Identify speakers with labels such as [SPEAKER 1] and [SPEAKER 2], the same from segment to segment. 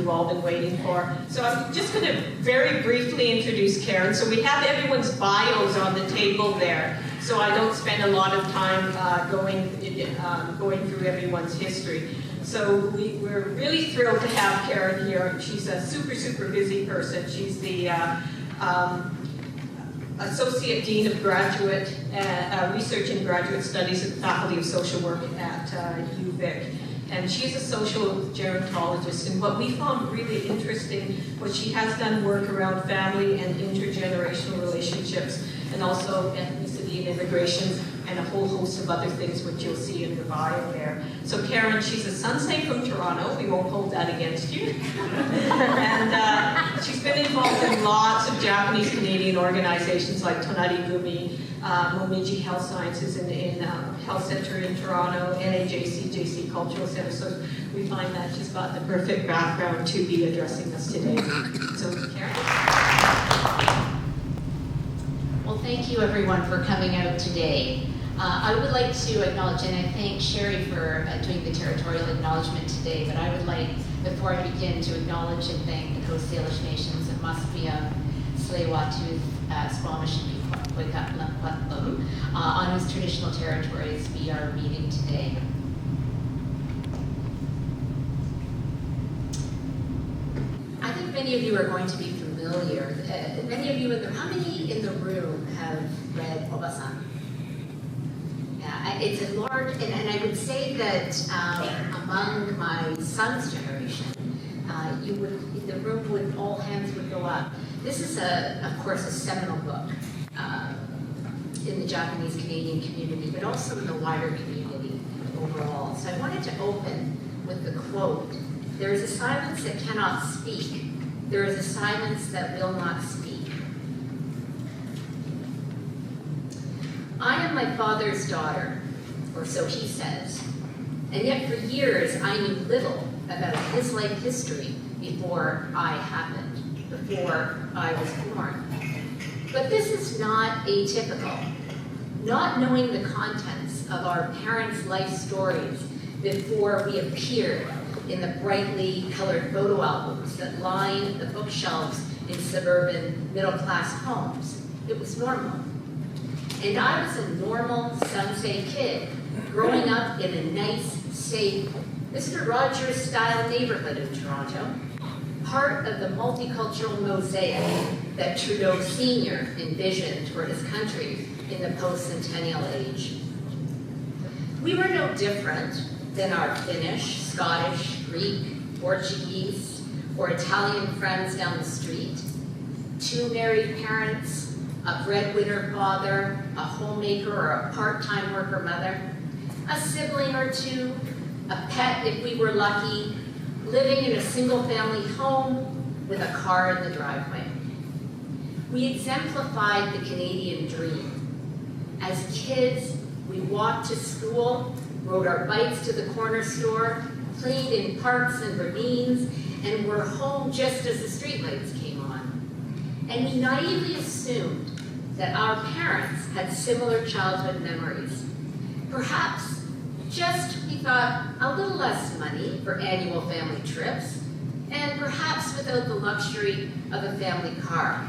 [SPEAKER 1] you've all been waiting for. So I'm just going to very briefly introduce Karen. So we have everyone's bios on the table there, so I don't spend a lot of time going through everyone's history. So we're really thrilled to have Karen here. She's a super busy person. She's the Associate Dean of Graduate Research and Graduate Studies at the Faculty of Social Work at UVic. And she's a social gerontologist. And what we found really interesting was she has done work around family and intergenerational relationships, and also ethnicity and immigration, and a whole host of other things which you'll see in the bio there. So Karen, she's a Sansei from Toronto. We won't hold that against you. And she's been involved in lots of Japanese-Canadian organizations like Tonari Gumi, Momiji Health Sciences in Health Center in Toronto, NAJC, JC Cultural Center. So we find that she's got the perfect background to be addressing us today. So Karen.
[SPEAKER 2] Well, thank you everyone for coming out today. I would like to acknowledge, and I thank Sherri for doing the territorial acknowledgement today, but I would like, before I begin, to acknowledge and thank the Coast Salish Nations of Musqueam, Tsleil-Waututh, Squamish, and Pequot, on whose traditional territories we are meeting today. I think many of you are going to be familiar. Many of you how many in the room have read Obasan? Yeah, it's a large, and I would say that among my son's generation, the room would, all hands would go up. This is of course, a seminal book in the Japanese Canadian community, but also in the wider community overall. So I wanted to open with the quote: "There is a silence that cannot speak. There is a silence that will not speak." I am my father's daughter, or so he says, and yet for years I knew little about his life history before I happened, before I was born. But this is not atypical. Not knowing the contents of our parents' life stories before we appeared in the brightly colored photo albums that line the bookshelves in suburban middle-class homes, it was normal. And I was a normal Sansei kid, growing up in a nice, safe, Mr. Rogers-style neighborhood in Toronto, part of the multicultural mosaic that Trudeau Sr. envisioned for his country in the post-centennial age. We were no different than our Finnish, Scottish, Greek, Portuguese, or Italian friends down the street. 2 married parents, a breadwinner father, a homemaker or a part-time worker mother, a sibling or 2, a pet if we were lucky, living in a single-family home with a car in the driveway. We exemplified the Canadian dream. As kids, we walked to school, rode our bikes to the corner store, played in parks and ravines, and were home just as the streetlights came on. And we naively assumed that our parents had similar childhood memories. Perhaps just, we thought, a little less money for annual family trips, and perhaps without the luxury of a family car.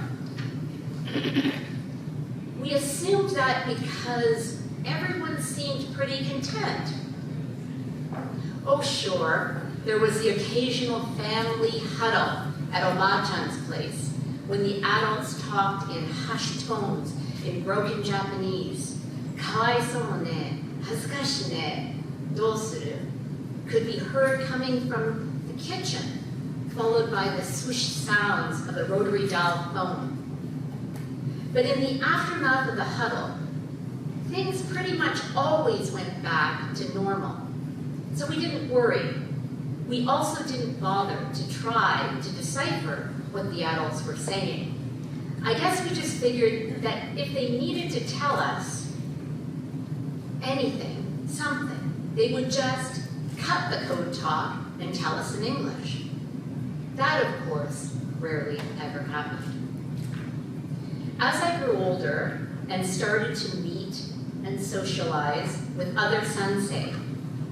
[SPEAKER 2] We assumed that because everyone seemed pretty content. Oh sure, there was the occasional family huddle at Oma-chan's place when the adults talked in hushed tones in broken Japanese. Kawaisou ne, hazukashi ne, dousuru, could be heard coming from the kitchen, followed by the swoosh sounds of the rotary dial phone. But in the aftermath of the huddle, things pretty much always went back to normal. So we didn't worry. We also didn't bother to try to decipher what the adults were saying. I guess we just figured that if they needed to tell us anything, something, they would just cut the code talk and tell us in English. That, of course, rarely ever happened. As I grew older and started to meet and socialize with other Sansei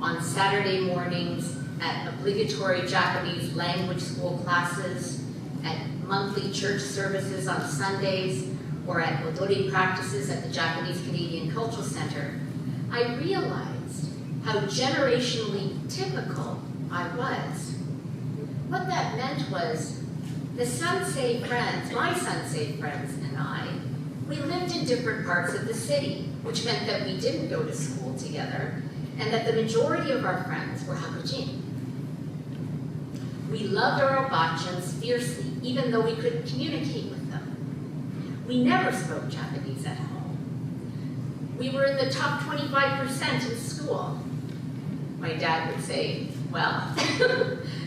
[SPEAKER 2] on Saturday mornings at obligatory Japanese language school classes, at monthly church services on Sundays, or at odori practices at the Japanese Canadian Cultural Center, I realized how generationally typical I was. What that meant was the Sansei friends, my Sansei friends and I, we lived in different parts of the city, which meant that we didn't go to school together, and that the majority of our friends were Hakujin. We loved our obachans fiercely, even though we couldn't communicate with them. We never spoke Japanese at home. We were in the top 25% in school. My dad would say, well,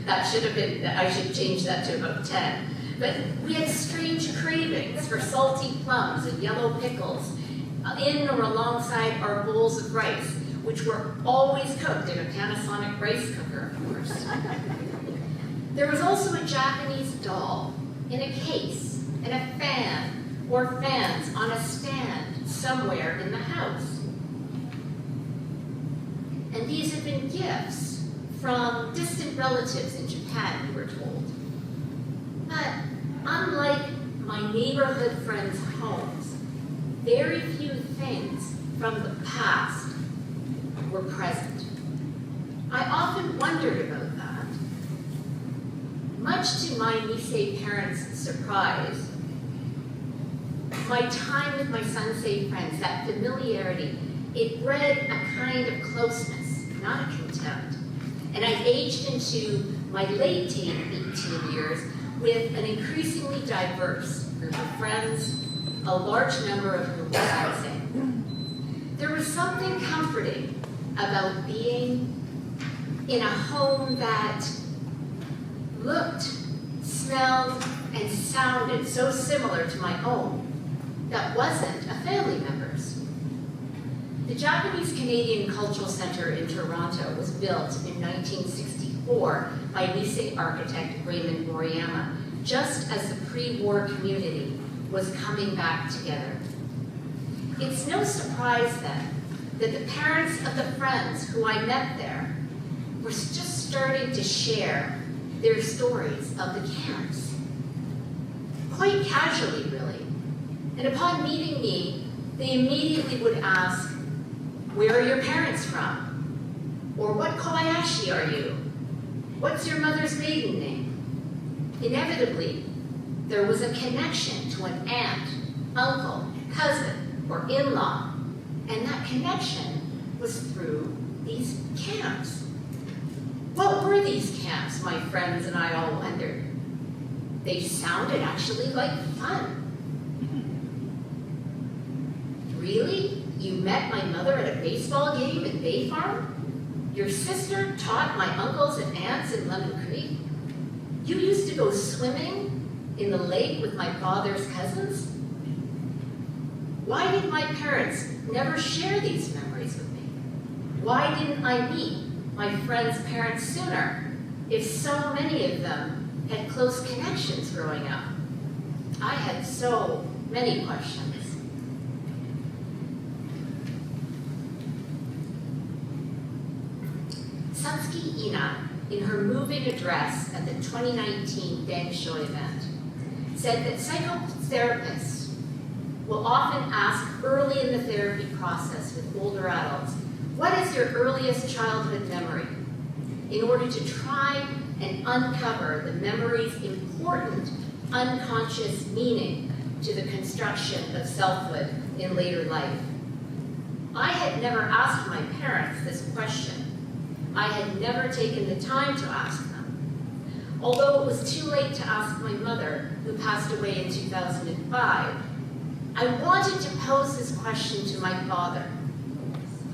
[SPEAKER 2] that should have been, I should change that to about 10. But we had strange cravings for salty plums and yellow pickles in or alongside our bowls of rice, which were always cooked in a Panasonic rice cooker, of course. There was also a Japanese doll in a case and a fan or fans on a stand somewhere in the house. And these had been gifts from distant relatives in Japan, we were told. But unlike my neighborhood friends' homes, very few things from the past were present. I often wondered about that. Much to my Nisei parents' surprise, my time with my Sansei friends, that familiarity, it bred a kind of closeness, not a contempt. And I aged into my late teen years with an increasingly diverse group of friends, a large number of whom were Sansei. There was something comforting about being in a home that looked, smelled, and sounded so similar to my own that wasn't a family member's. The Japanese Canadian Cultural Center in Toronto was built in 1964 by Nisei architect Raymond Moriyama, just as the pre-war community was coming back together. It's no surprise then that the parents of the friends who I met there were just starting to share their stories of the camps. Quite casually, really. And upon meeting me, they immediately would ask, "Where are your parents from?" Or, "What Kobayashi are you? What's your mother's maiden name?" Inevitably, there was a connection to an aunt, uncle, cousin, or in-law, and that connection was through these camps. What were these camps, my friends and I all wondered? They sounded actually like fun. Really? You met my mother at a baseball game in Bay Farm? Your sister taught my uncles and aunts in Lemon Creek? You used to go swimming in the lake with my father's cousins? Why did my parents never share these memories with me? Why didn't I meet my friends' parents sooner, if so many of them had close connections growing up? I had so many questions. Satsuki Ina, in her moving address at the 2019 Densho event, said that psychotherapists will often ask early in the therapy process with older adults, "What is your earliest childhood memory?" in order to try and uncover the memory's important unconscious meaning to the construction of selfhood in later life. I had never asked my parents this question. I had never taken the time to ask them. Although it was too late to ask my mother, who passed away in 2005, I wanted to pose this question to my father.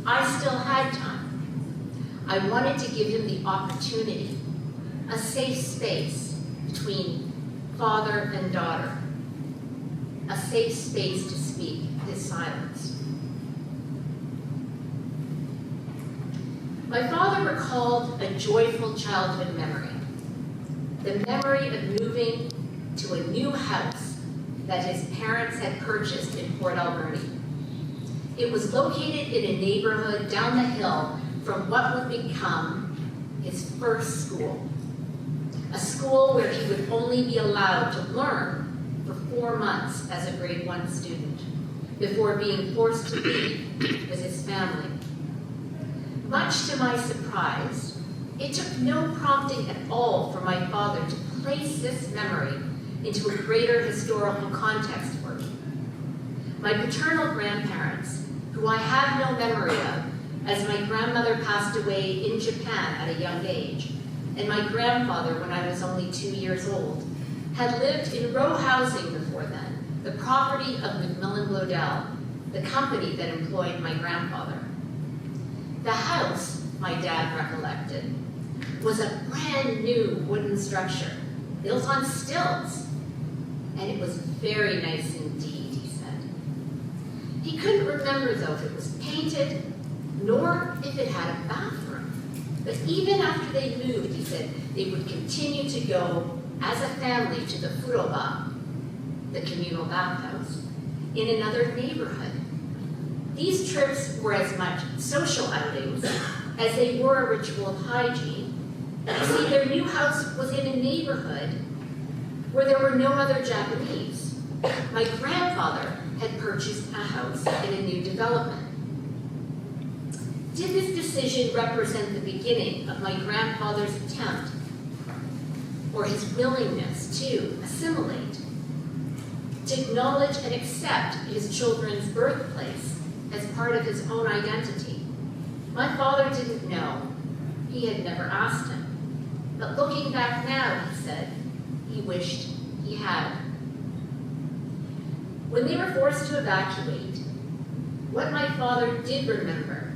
[SPEAKER 2] I still had time. I wanted to give him the opportunity, a safe space between father and daughter, a safe space to speak his silence. My father recalled a joyful childhood memory, the memory of moving to a new house that his parents had purchased in Port Alberni. It was located in a neighborhood down the hill from what would become his first school. A school where he would only be allowed to learn for 4 months as a grade 1 student before being forced to leave with his family. Much to my surprise, it took no prompting at all for my father to place this memory into a greater historical context for me. My paternal grandparents, who I have no memory of, as my grandmother passed away in Japan at a young age, and my grandfather when I was only 2 years old, had lived in row housing before then, the property of Macmillan Bloedel, the company that employed my grandfather. The house, my dad recollected, was a brand new wooden structure, built on stilts, and it was very nice indeed, he said. He couldn't remember, though, if it was painted, nor if it had a bathroom. But even after they moved, he said, they would continue to go as a family to the furoba, the communal bathhouse, in another neighborhood. These trips were as much social outings as they were a ritual of hygiene. You see, their new house was in a neighborhood where there were no other Japanese. My grandfather had purchased a house in a new development. Did this decision represent the beginning of my grandfather's attempt, or his willingness to assimilate, to acknowledge and accept his children's birthplace as part of his own identity? My father didn't know. He had never asked him. But looking back now, he said, he wished he had. When they were forced to evacuate, what my father did remember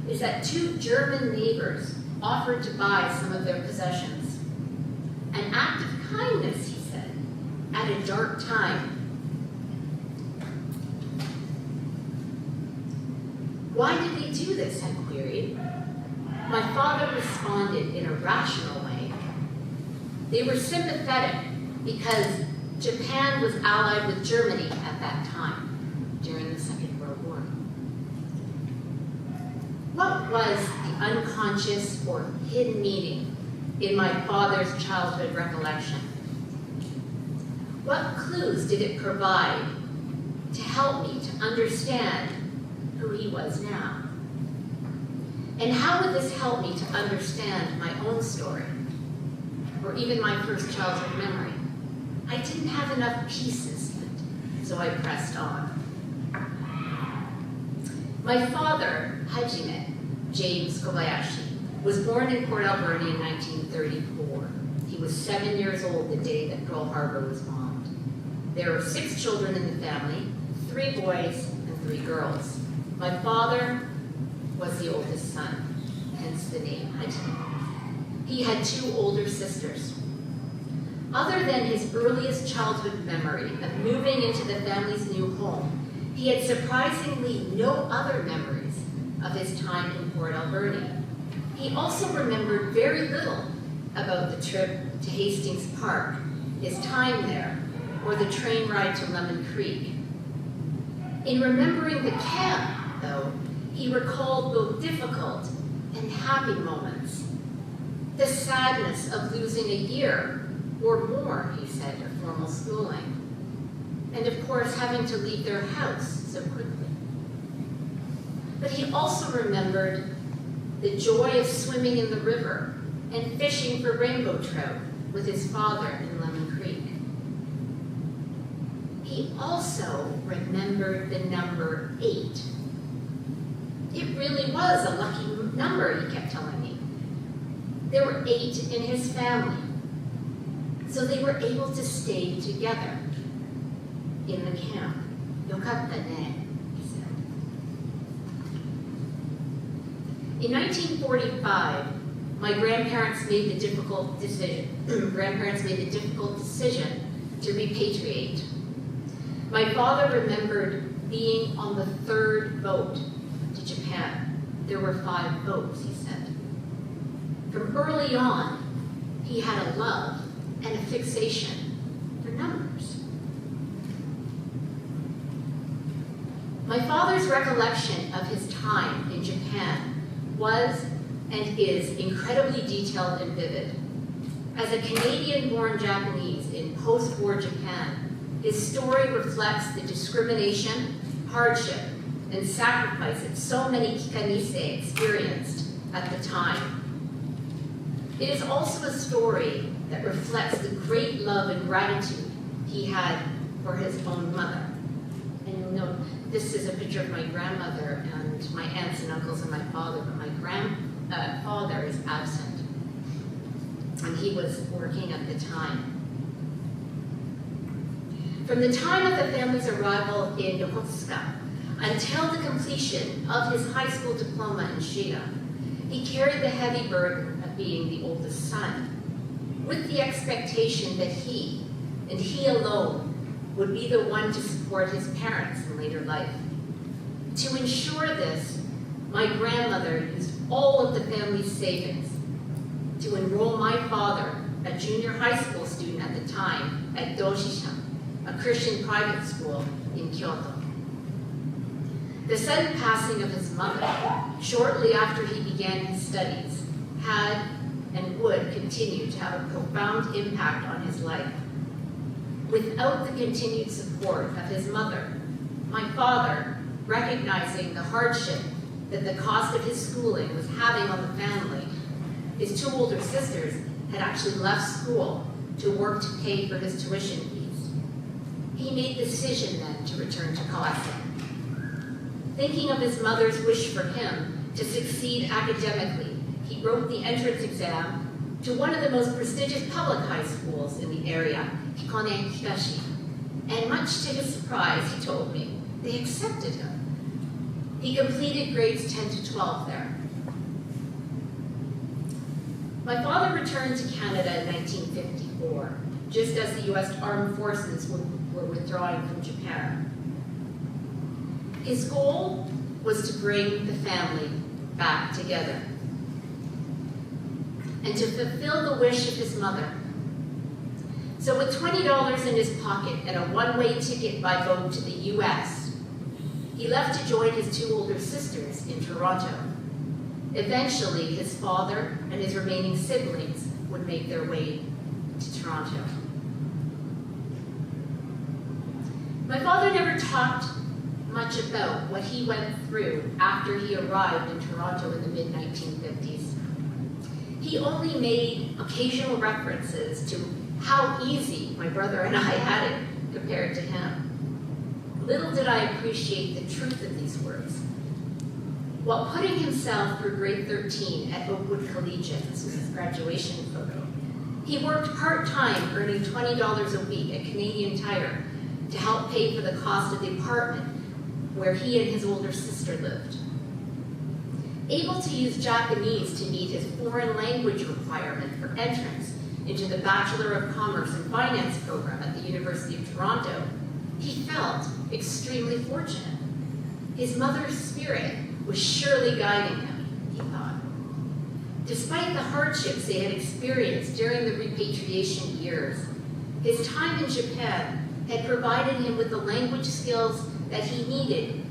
[SPEAKER 2] is that 2 German neighbors offered to buy some of their possessions. An act of kindness, he said, at a dark time. Why did they do this, I queried. My father responded in a rational way. They were sympathetic because Japan was allied with Germany at that time, during the Second World War. What was the unconscious or hidden meaning in my father's childhood recollection? What clues did it provide to help me to understand who he was now? And how would this help me to understand my own story, or even my first childhood memory? I didn't have enough pieces yet, so I pressed on. My father, Hajime James Kobayashi, was born in Port Alberni in 1934. He was 7 years old the day that Pearl Harbor was bombed. There were 6 children in the family, 3 boys and 3 girls. My father was the oldest son, hence the name Hajime. He had 2 older sisters. Other than his earliest childhood memory of moving into the family's new home, he had surprisingly no other memories of his time in Port Alberni. He also remembered very little about the trip to Hastings Park, his time there, or the train ride to Lemon Creek. In remembering the camp, though, he recalled both difficult and happy moments. The sadness of losing a year or more, he said, of formal schooling. And of course, having to leave their house so quickly. But he also remembered the joy of swimming in the river and fishing for rainbow trout with his father in Lemon Creek. He also remembered the number 8. It really was a lucky number, he kept telling me. There were 8 in his family, so they were able to stay together in the camp. Yokatta ne, he said. In 1945, my grandparents made the difficult decision to repatriate. My father remembered being on the 3rd boat to Japan. There were 5 boats, he said. From early on, he had a love and a fixation for numbers. My father's recollection of his time in Japan was and is incredibly detailed and vivid. As a Canadian-born Japanese in post-war Japan, his story reflects the discrimination, hardship, and sacrifice that so many Nisei experienced at the time. It is also a story that reflects the great love and gratitude he had for his own mother. And you'll note, this is a picture of my grandmother and my aunts and uncles and my father, but my grandfather is absent. And he was working at the time. From the time of the family's arrival in Yokosuka until the completion of his high school diploma in Shiga, he carried the heavy burden of being the oldest son, with the expectation that he, and he alone, would be the one to support his parents in later life. To ensure this, my grandmother used all of the family's savings to enroll my father, a junior high school student at the time, at Doshisha, a Christian private school in Kyoto. The sudden passing of his mother, shortly after he began his studies, had and would continue to have a profound impact on his life. Without the continued support of his mother, my father, recognizing the hardship that the cost of his schooling was having on the family, his two older sisters had actually left school to work to pay for his tuition fees. He made the decision then to return to Kawase. Thinking of his mother's wish for him to succeed academically, he wrote the entrance exam to one of the most prestigious public high schools in the area, Hikone Higashi. And much to his surprise, he told me, they accepted him. He completed grades 10 to 12 there. My father returned to Canada in 1954, just as the US Armed Forces were withdrawing from Japan. His goal was to bring the family back together and to fulfill the wish of his mother. So with $20 in his pocket and a one-way ticket by boat to the US, he left to join his two older sisters in Toronto. Eventually, his father and his remaining siblings would make their way to Toronto. My father never talked much about what he went through after he arrived in Toronto in the mid-1950s. He only made occasional references to how easy my brother and I had it compared to him. Little did I appreciate the truth of these words. While putting himself through grade 13 at Oakwood Collegiate, this was his graduation photo, he worked part-time, earning $20 a week at Canadian Tire to help pay for the cost of the apartment where he and his older sister lived. Able to use Japanese to meet his foreign language requirement for entrance into the Bachelor of Commerce and Finance program at the University of Toronto, he felt extremely fortunate. His mother's spirit was surely guiding him, he thought. Despite the hardships they had experienced during the repatriation years, his time in Japan had provided him with the language skills that he needed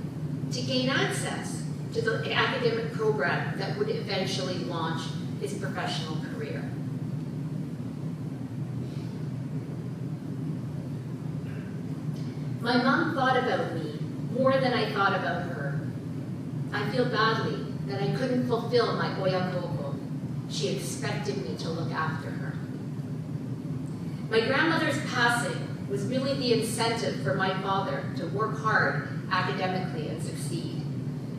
[SPEAKER 2] to gain access to the academic program that would eventually launch his professional career. My mom thought about me more than I thought about her. I feel badly that I couldn't fulfill my oyakoko. She expected me to look after her. My grandmother's passing was really the incentive for my father to work hard academically and succeed.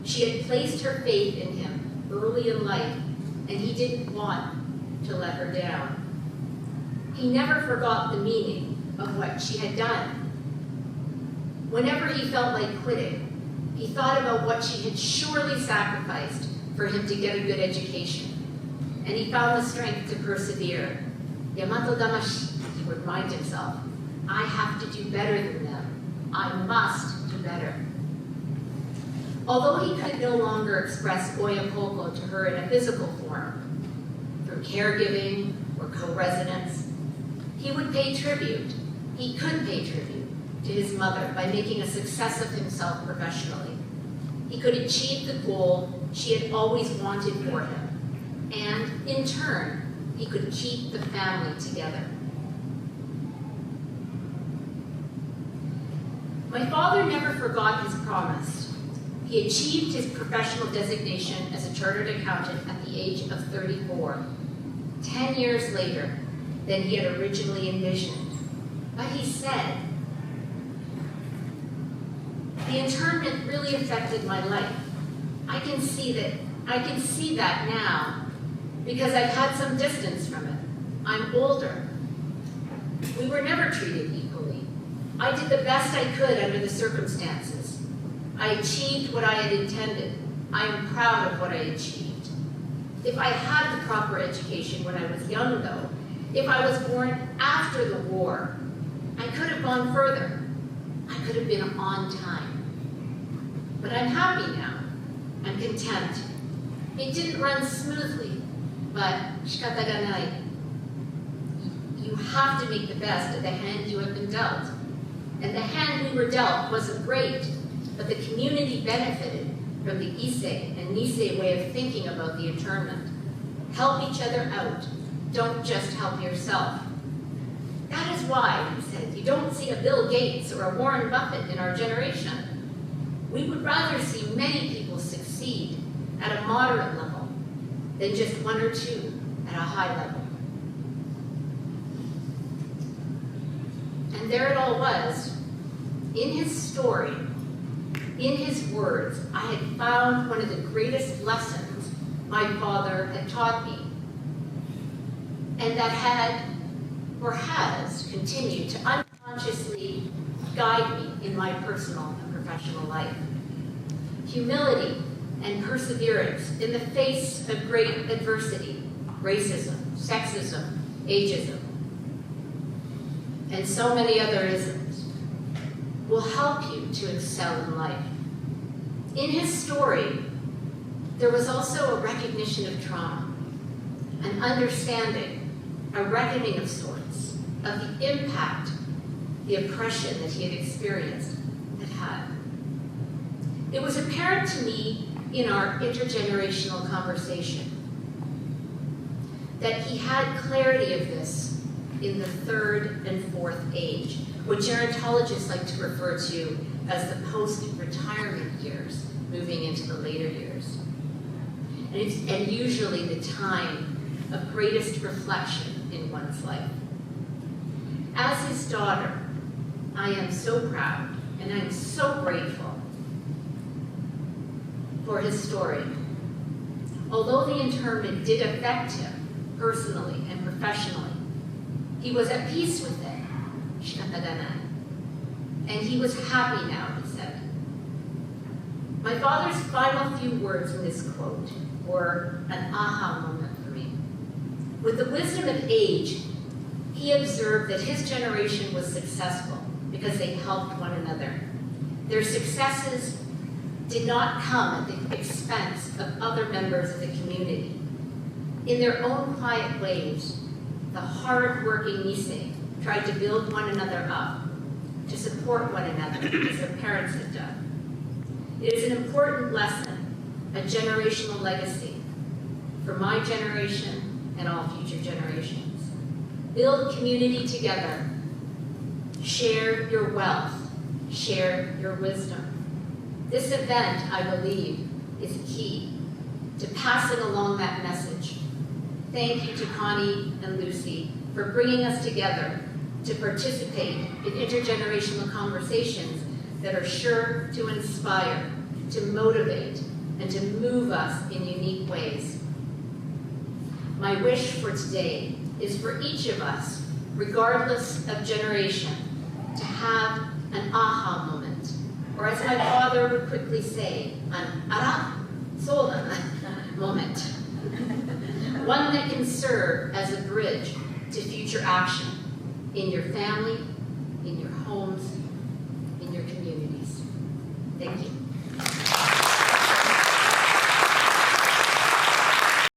[SPEAKER 2] She had placed her faith in him early in life, and he didn't want to let her down. He never forgot the meaning of what she had done. Whenever he felt like quitting, he thought about what she had surely sacrificed for him to get a good education, and he found the strength to persevere. Yamato Damashi, he would remind himself, I have to do better than them. I must do better. Although he could no longer express oyakoko to her in a physical form, through caregiving or co-residence, he would pay tribute. He could pay tribute to his mother by making a success of himself professionally. He could achieve the goal she had always wanted for him, and in turn, he could keep the family together. My father never forgot his promise. He achieved his professional designation as a chartered accountant at the age of 34, 10 years later than he had originally envisioned. But he said, "The internment really affected my life. I can see that now because I've had some distance from it. I'm older. We were never treated equally. I did the best I could under the circumstances. I achieved what I had intended. I am proud of what I achieved. If I had the proper education when I was young, though, if I was born after the war, I could have gone further. I could have been on time. But I'm happy now. I'm content. It didn't run smoothly, but shikata ga nai. You have to make the best of the hand you have been dealt. And the hand we were dealt wasn't great, but the community benefited from the Issei and Nisei way of thinking about the internment. Help each other out. Don't just help yourself. That is why," he said, "you don't see a Bill Gates or a Warren Buffett in our generation. We would rather see many people succeed at a moderate level than just one or two at a high level." And there it all was. In his story, in his words, I had found one of the greatest lessons my father had taught me, and that had, or has, continued to unconsciously guide me in my personal and professional life. Humility and perseverance in the face of great adversity, racism, sexism, ageism, and so many other isms, will help you to excel in life. In his story, there was also a recognition of trauma, an understanding, a reckoning of sorts, of the impact the oppression that he had experienced had had. It was apparent to me in our intergenerational conversation that he had clarity of this in the third and fourth age, what gerontologists like to refer to as the post-retirement years, moving into the later years. And usually the time of greatest reflection in one's life. As his daughter, I am so proud and I'm so grateful for his story. Although the internment did affect him personally and professionally, he was at peace with it, shikata ga nai. And he was happy now, he said. My father's final few words in this quote were an aha moment for me. With the wisdom of age, he observed that his generation was successful because they helped one another. Their successes did not come at the expense of other members of the community. In their own quiet ways, the hard-working Nisei tried to build one another up, to support one another as their parents had done. It is an important lesson, a generational legacy for my generation and all future generations. Build community together. Share your wealth. Share your wisdom. This event, I believe, is key to passing along that message. Thank you to Connie and Lucy for bringing us together to participate in intergenerational conversations that are sure to inspire, to motivate, and to move us in unique ways. My wish for today is for each of us, regardless of generation, to have an aha moment, or as my father would quickly say, an ara soda moment. One that can serve as a bridge to future action in your family, in your homes, in your communities. Thank you.